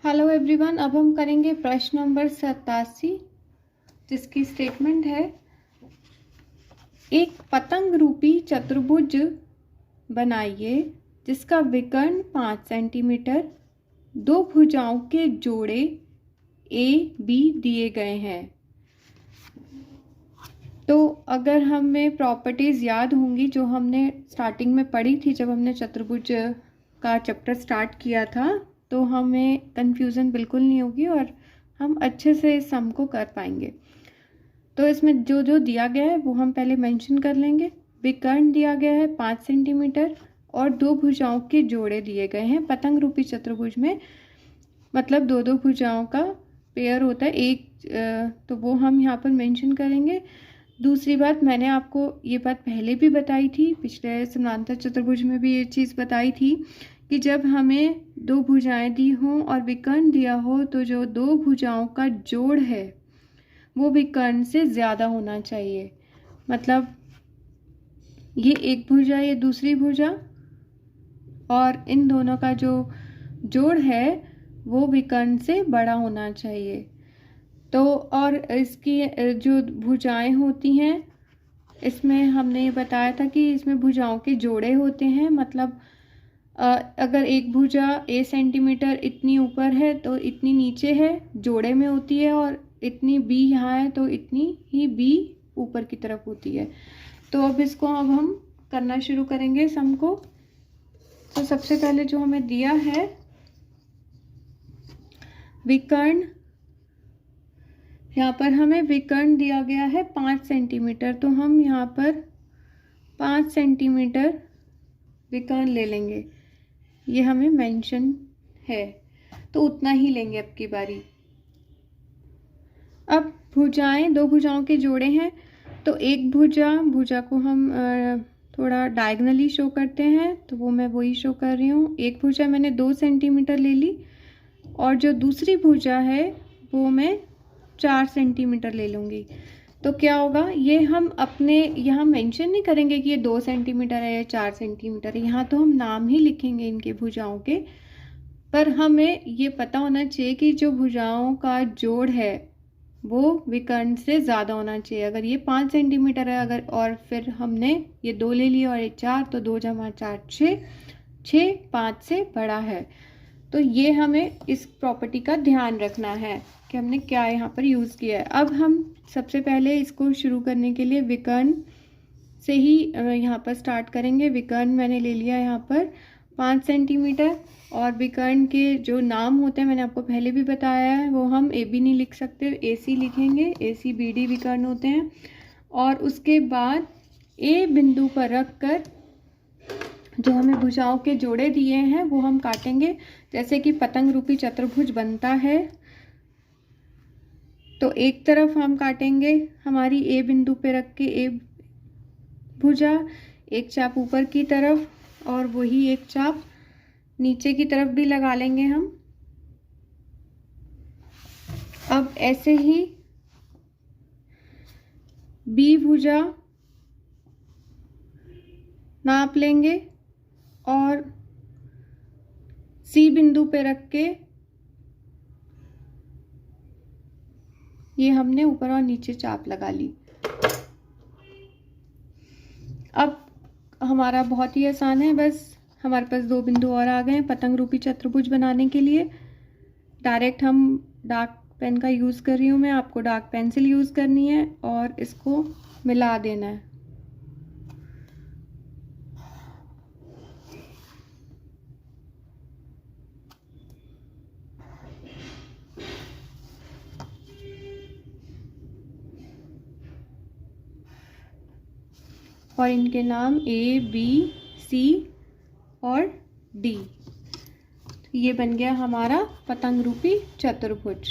Hello everyone, अब हम करेंगे प्रश्न नंबर 87 जिसकी स्टेटमेंट है, एक पतंग रूपी चतुर्भुज बनाइए जिसका विकर्ण 5 सेंटीमीटर, दो भुजाओं के जोड़े ए बी दिए गए हैं। तो अगर हमें प्रॉपर्टीज़ याद होंगी जो हमने स्टार्टिंग में पढ़ी थी जब हमने चतुर्भुज का चैप्टर स्टार्ट किया था, तो हमें कंफ्यूजन बिल्कुल नहीं होगी और हम अच्छे से इस सम को कर पाएंगे। तो इसमें जो जो दिया गया है वो हम पहले मेंशन कर लेंगे। विकर्ण दिया गया है 5 सेंटीमीटर और दो भुजाओं के जोड़े दिए गए हैं। पतंग रूपी चतुर्भुज में मतलब दो दो भुजाओं का पेयर होता है एक, तो वो हम यहाँ पर मेंशन करेंगे। दूसरी बात, मैंने आपको ये बात पहले भी बताई थी, पिछले समांतर चतुर्भुज में भी ये चीज़ बताई थी कि जब हमें दो भुजाएं दी हों और विकर्ण दिया हो तो जो दो भुजाओं का जोड़ है वो विकर्ण से ज़्यादा होना चाहिए। मतलब ये एक भुजा, ये दूसरी भुजा, और इन दोनों का जो जोड़ है वो विकर्ण से बड़ा होना चाहिए। तो और इसकी जो भुजाएं होती हैं, इसमें हमने ये बताया था कि इसमें भुजाओं के जोड़े होते हैं। मतलब अगर एक भुजा ए सेंटीमीटर इतनी ऊपर है तो इतनी नीचे है, जोड़े में होती है, और इतनी बी यहाँ है तो इतनी ही बी ऊपर की तरफ होती है। तो अब हम करना शुरू करेंगे सम को। तो सबसे पहले जो हमें दिया है विकर्ण, यहाँ पर हमें विकर्ण दिया गया है 5 सेंटीमीटर, तो हम यहाँ पर 5 सेंटीमीटर विकर्ण ले लेंगे। ये हमें मेंशन है तो उतना ही लेंगे अब की बारी। अब भुजाएं, दो भुजाओं के जोड़े हैं, तो एक भुजा को हम थोड़ा डायगनली शो करते हैं, तो वो मैं वही शो कर रही हूँ। एक भुजा मैंने 2 सेंटीमीटर ले ली और जो दूसरी भुजा है वो मैं 4 सेंटीमीटर ले लूँगी। तो क्या होगा, ये हम अपने यहाँ मेंशन नहीं करेंगे कि ये 2 सेंटीमीटर है या 4 सेंटीमीटर है, यहाँ तो हम नाम ही लिखेंगे इनके भुजाओं के। पर हमें ये पता होना चाहिए कि जो भुजाओं का जोड़ है वो विकर्ण से ज़्यादा होना चाहिए। अगर ये 5 सेंटीमीटर है, अगर और फिर हमने ये 2 ले लिया और ये 4, तो 2 जमा 4 6 5 से बड़ा है। तो ये हमें इस प्रॉपर्टी का ध्यान रखना है कि हमने क्या यहाँ पर यूज़ किया है। अब हम सबसे पहले इसको शुरू करने के लिए विकर्ण से ही यहाँ पर स्टार्ट करेंगे। विकर्ण मैंने ले लिया यहाँ पर 5 सेंटीमीटर, और विकर्ण के जो नाम होते हैं मैंने आपको पहले भी बताया है, वो हम ए बी नहीं लिख सकते, ए सी लिखेंगे। ए सी बी डी विकर्ण होते हैं। और उसके बाद ए बिंदु पर रख कर जो हमें भुजाओं के जोड़े दिए हैं वो हम काटेंगे। जैसे कि पतंग रूपी चतुर्भुज बनता है, तो एक तरफ हम काटेंगे हमारी ए बिंदु पे रख के ए भुजा, एक चाप ऊपर की तरफ और वही एक चाप नीचे की तरफ भी लगा लेंगे हम। अब ऐसे ही बी भुजा नाप लेंगे और सी बिंदु पे रख के ये हमने ऊपर और नीचे चाप लगा ली। अब हमारा बहुत ही आसान है, बस हमारे पास 2 बिंदु और आ गए हैं पतंग रूपी चतुर्भुज बनाने के लिए। डायरेक्ट हम डार्क पेन का यूज़ कर रही हूँ मैं, आपको डार्क पेंसिल यूज़ करनी है और इसको मिला देना है। और इनके नाम ए बी सी और डी। ये बन गया हमारा पतंग रूपी चतुर्भुज।